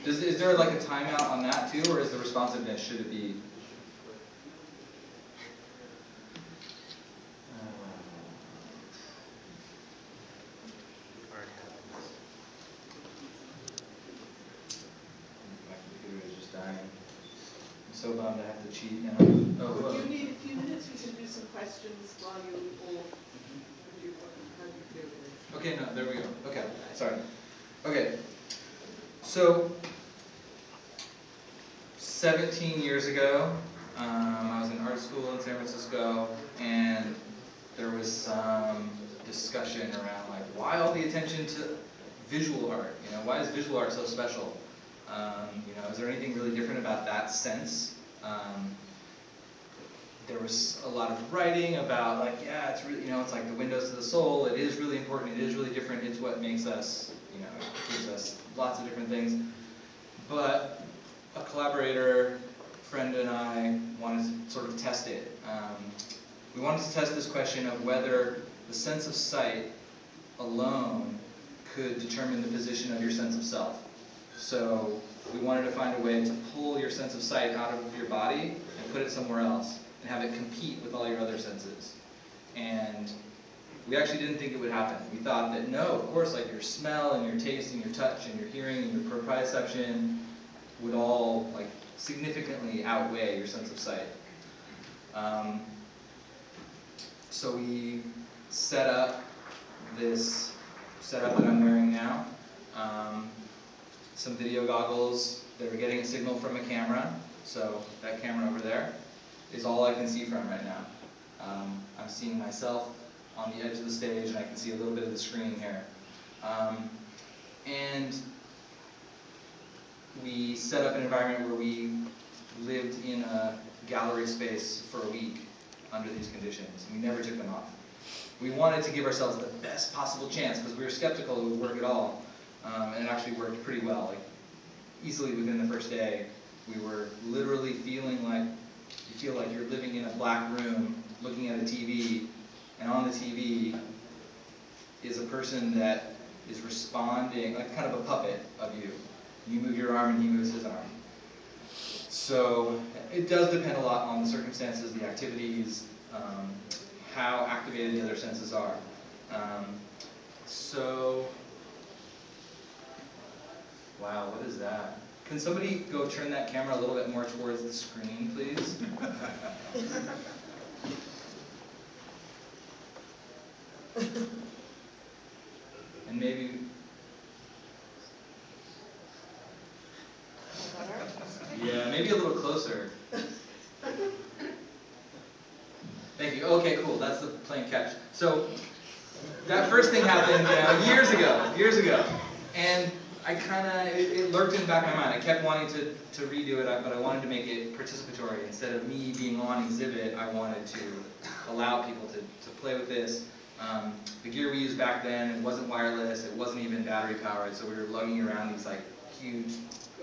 Is there like a timeout on that too, or is the responsiveness, should it be? My computer is just dying. I'm so bummed I have to cheat now. Oh, well, do you need a few minutes? We can do some questions while you all do how do you feel with it? Okay, no, there we go. Okay, sorry. Okay, so 17 years ago, I was in art school in San Francisco, and there was some discussion around like why all the attention to visual art? You know, why is visual art so special? You know, is there anything really different about that sense? There was a lot of writing about like, yeah, it's really, you know, it's like the windows to the soul. It is really important. It is really different. It's what makes us, you know, it gives us lots of different things. But a collaborator, friend, and I wanted to sort of test it. We wanted to test this question of whether the sense of sight alone could determine the position of your sense of self. So we wanted to find a way to pull your sense of sight out of your body and put it somewhere else and have it compete with all your other senses. And we actually didn't think it would happen. We thought that no, of course, like your smell and your taste and your touch and your hearing and your proprioception would all like significantly outweigh your sense of sight. So we set up this setup that I'm wearing now. Some video goggles that are getting a signal from a camera. So that camera over there is all I can see from right now. I'm seeing myself on the edge of the stage, and I can see a little bit of the screen here. And we set up an environment where we lived in a gallery space for a week under these conditions. We never took them off. We wanted to give ourselves the best possible chance because we were skeptical it would work at all. And it actually worked pretty well. Like easily within the first day, we were literally feeling like, you feel like you're living in a black room looking at a TV, and on the TV is a person that is responding, like kind of a puppet of you. You move your arm and he moves his arm. So it does depend a lot on the circumstances, the activities, how activated the other senses are. Wow, what is that? Can somebody go turn that camera a little bit more towards the screen, please? And maybe... Yeah, maybe a little closer. Thank you. Okay, cool. That's the playing catch. So that first thing happened years ago. And I kind of, it lurked in the back of my mind. I kept wanting to redo it, but I wanted to make it participatory. Instead of me being on exhibit, I wanted to allow people to play with this. The gear we used back then, it wasn't wireless, it wasn't even battery powered, so we were lugging around these like huge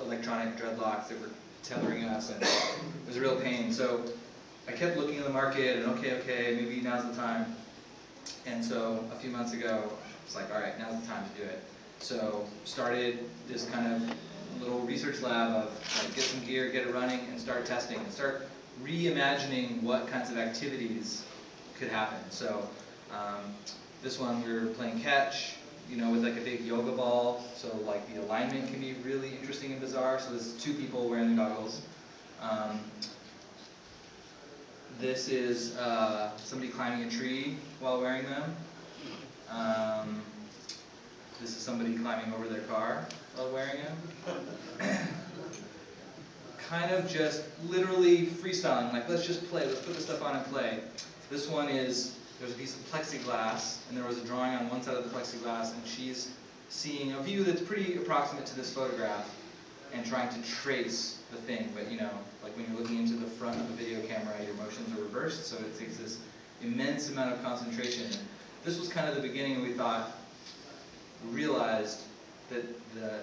electronic dreadlocks that were tethering us, and it was a real pain. So I kept looking in the market, and okay, maybe now's the time. And so a few months ago, I was like, all right, now's the time to do it. So started this kind of little research lab of like, get some gear, get it running, and start testing, and start reimagining what kinds of activities could happen. So this one we were playing catch, you know, with like a big yoga ball, so like the alignment can be really interesting and bizarre. So there's two people wearing the goggles. This is somebody climbing a tree while wearing them. This is somebody climbing over their car while wearing them. Kind of just literally freestyling, like let's just play, let's put this stuff on and play. This one is, there's a piece of plexiglass, and there was a drawing on one side of the plexiglass, and she's seeing a view that's pretty approximate to this photograph and trying to trace the thing. But you know, like when you're looking into the front of a video camera, your motions are reversed, so it takes this immense amount of concentration. And this was kind of the beginning, and we realized that the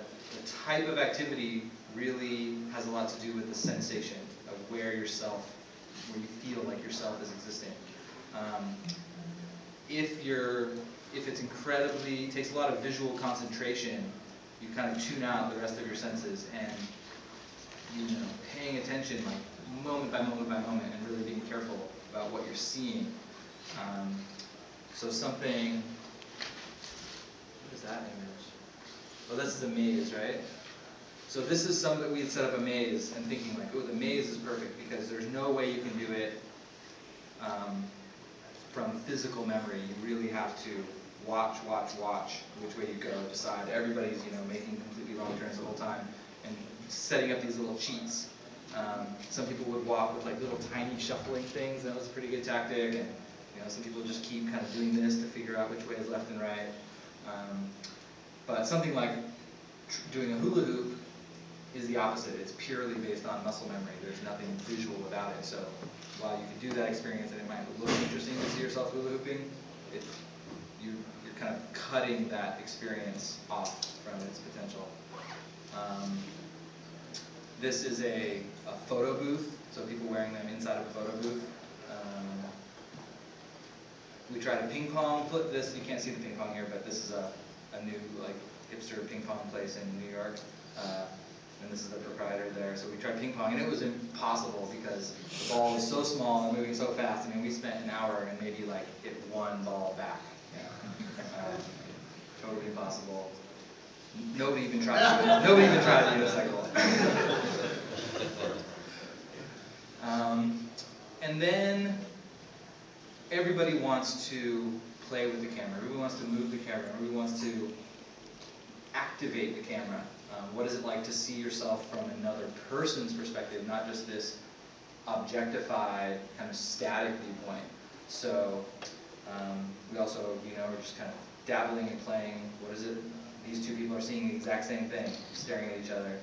type of activity really has a lot to do with the sensation of where you feel like yourself is existing. If it's incredibly, takes a lot of visual concentration you kind of tune out the rest of your senses and, you know, paying attention like moment by moment by moment and really being careful about what you're seeing. So something, what is that image? Oh, this is a maze, right? So this is something that we had set up a maze and thinking like, oh, the maze is perfect because there's no way you can do it from physical memory. You really have to watch which way you go, decide. Everybody's, you know, making completely wrong turns the whole time and setting up these little cheats. Some people would walk with like little tiny shuffling things. That was a pretty good tactic. And you know, some people just keep kind of doing this to figure out which way is left and right. But something like doing a hula hoop is the opposite. It's purely based on muscle memory. There's nothing visual about it. So while you can do that experience and it might look interesting to see yourself hula hooping, you're kind of cutting that experience off from its potential. This is a photo booth, so people wearing them inside of a photo booth. We tried a ping pong flip this. You can't see the ping pong here, but this is a new like hipster ping pong place in New York. And this is the proprietor there. So we tried ping pong, and it was impossible because the ball is so small and moving so fast. I mean, we spent an hour and maybe like hit one ball back. Totally impossible. Nobody even tried to do a cycle. And then everybody wants to play with the camera. Everybody wants to move the camera. Everybody wants to activate the camera. What is it like to see yourself from another person's perspective, not just this objectified, kind of static viewpoint? So we also, you know, we're just kind of dabbling and playing. What is it? These two people are seeing the exact same thing, staring at each other.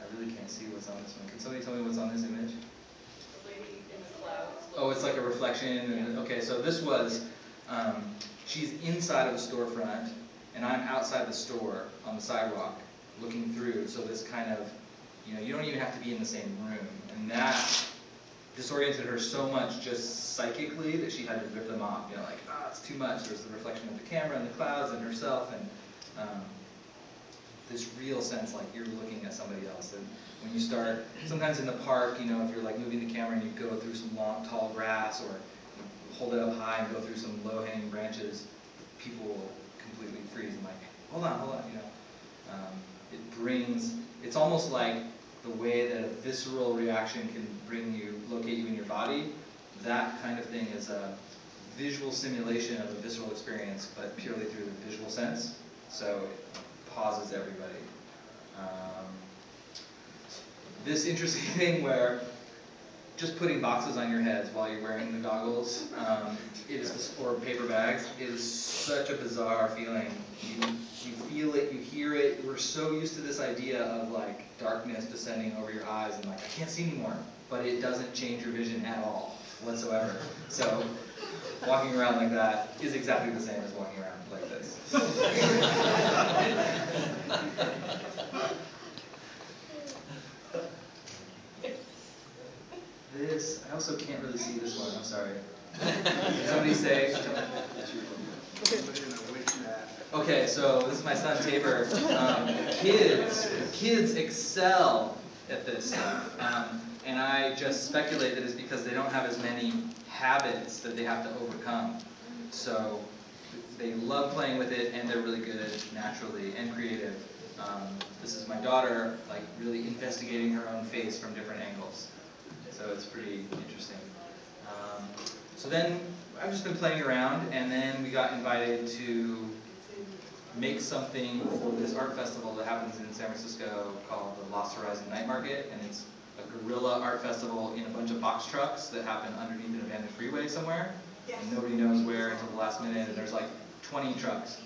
I really can't see what's on this one. Can somebody tell me what's on this image? The lady in the clouds. Oh, it's like a reflection. And, okay, so this was, she's inside of the storefront, and I'm outside the store on the sidewalk looking through. So this kind of, you know, you don't even have to be in the same room. And that disoriented her so much just psychically that she had to rip them off. You know, like, ah, it's too much. There's the reflection of the camera and the clouds and herself, and this real sense like you're looking at somebody else. And when you start, sometimes in the park, you know, if you're like moving the camera and you go through some long, tall grass, or you hold it up high and go through some low-hanging branches, people will completely freeze and like, hold on, you know. It brings, it's almost like the way that a visceral reaction can locate you in your body. That kind of thing is a visual simulation of a visceral experience, but purely through the visual sense. So it pauses everybody. This interesting thing where just putting boxes on your heads while you're wearing the goggles or paper bags is such a bizarre feeling. You feel it, you hear it. We're so used to this idea of like darkness descending over your eyes and like, I can't see anymore, but it doesn't change your vision at all whatsoever. So walking around like that is exactly the same as walking around like this. This, I also can't really see this one, I'm sorry. Can somebody say? Okay, so this is my son Tabor. Kids excel at this stuff. And I just speculate that it's because they don't have as many habits that they have to overcome. So they love playing with it, and they're really good naturally and creative. This is my daughter, like really investigating her own face from different angles. So it's pretty interesting. So then I've just been playing around, and then we got invited to make something for this art festival that happens in San Francisco called the Lost Horizon Night Market, and it's a guerrilla art festival in a bunch of box trucks that happen underneath an abandoned freeway somewhere, and nobody knows where until the last minute, and there's like 20 trucks.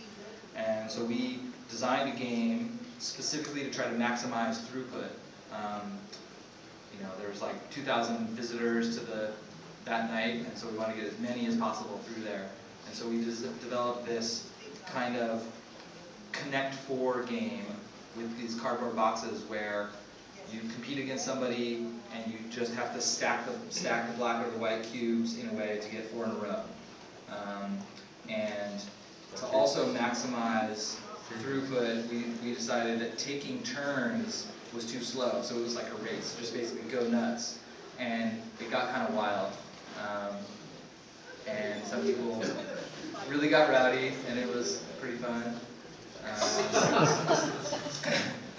And so we designed a game specifically to try to maximize throughput. You know, there was like 2,000 visitors to that night, and so we want to get as many as possible through there. And so we developed this kind of Connect 4 game with these cardboard boxes where you compete against somebody and you just have to stack the black or the white cubes in a way to get 4 in a row. And to also maximize throughput, we decided that taking turns was too slow, so it was like a race, just basically go nuts. And it got kind of wild. And some people really got rowdy, and it was pretty fun.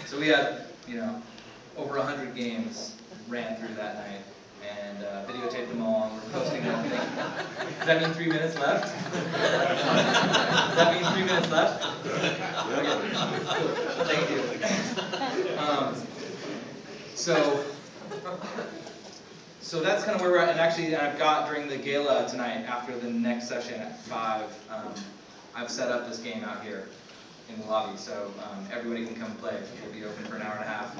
So we had, over 100 games ran through that night, and videotaped them all, and we're posting them. Does that mean 3 minutes left? Does that mean 3 minutes left? Okay. Cool. Thank you. So that's kind of where we're at, and actually I've got during the gala tonight, after the next session at 5, I've set up this game out here in the lobby, so everybody can come and play. We'll be open for an hour and a half.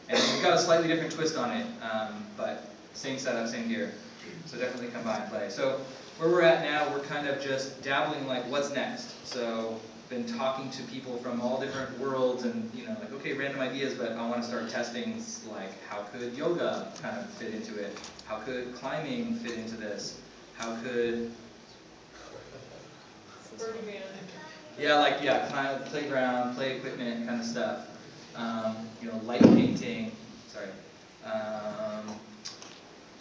And we've got a slightly different twist on it, but same setup, same gear. So definitely come by and play. So where we're at now, we're kind of just dabbling like what's next. So been talking to people from all different worlds and like, okay, random ideas, but I want to start testing like how could yoga kind of fit into it? How could climbing fit into this? How could kind of playground, play equipment kind of stuff. Light painting,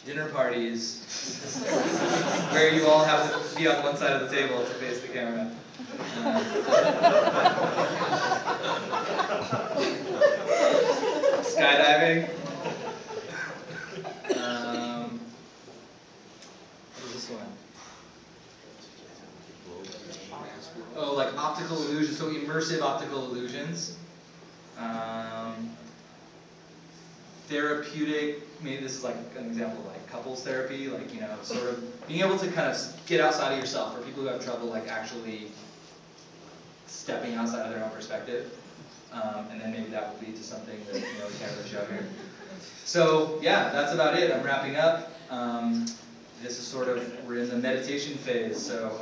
dinner parties, where you all have to be on one side of the table to face the camera. Skydiving. What is this one? Oh, like optical illusions, so immersive optical illusions. Therapeutic, maybe this is like an example of like couples therapy, like, sort of being able to kind of get outside of yourself for people who have trouble like actually stepping outside of their own perspective. And then maybe that will lead to something that, we can't really show here. So, yeah, that's about it. I'm wrapping up. This is sort of, we're in the meditation phase, so,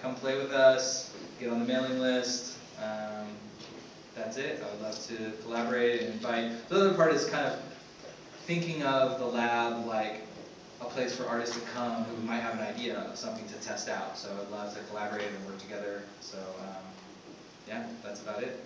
come play with us, get on the mailing list. That's it. I would love to collaborate and invite. The other part is kind of thinking of the lab like a place for artists to come who might have an idea of something to test out. So I'd love to collaborate and work together. So, yeah, that's about it.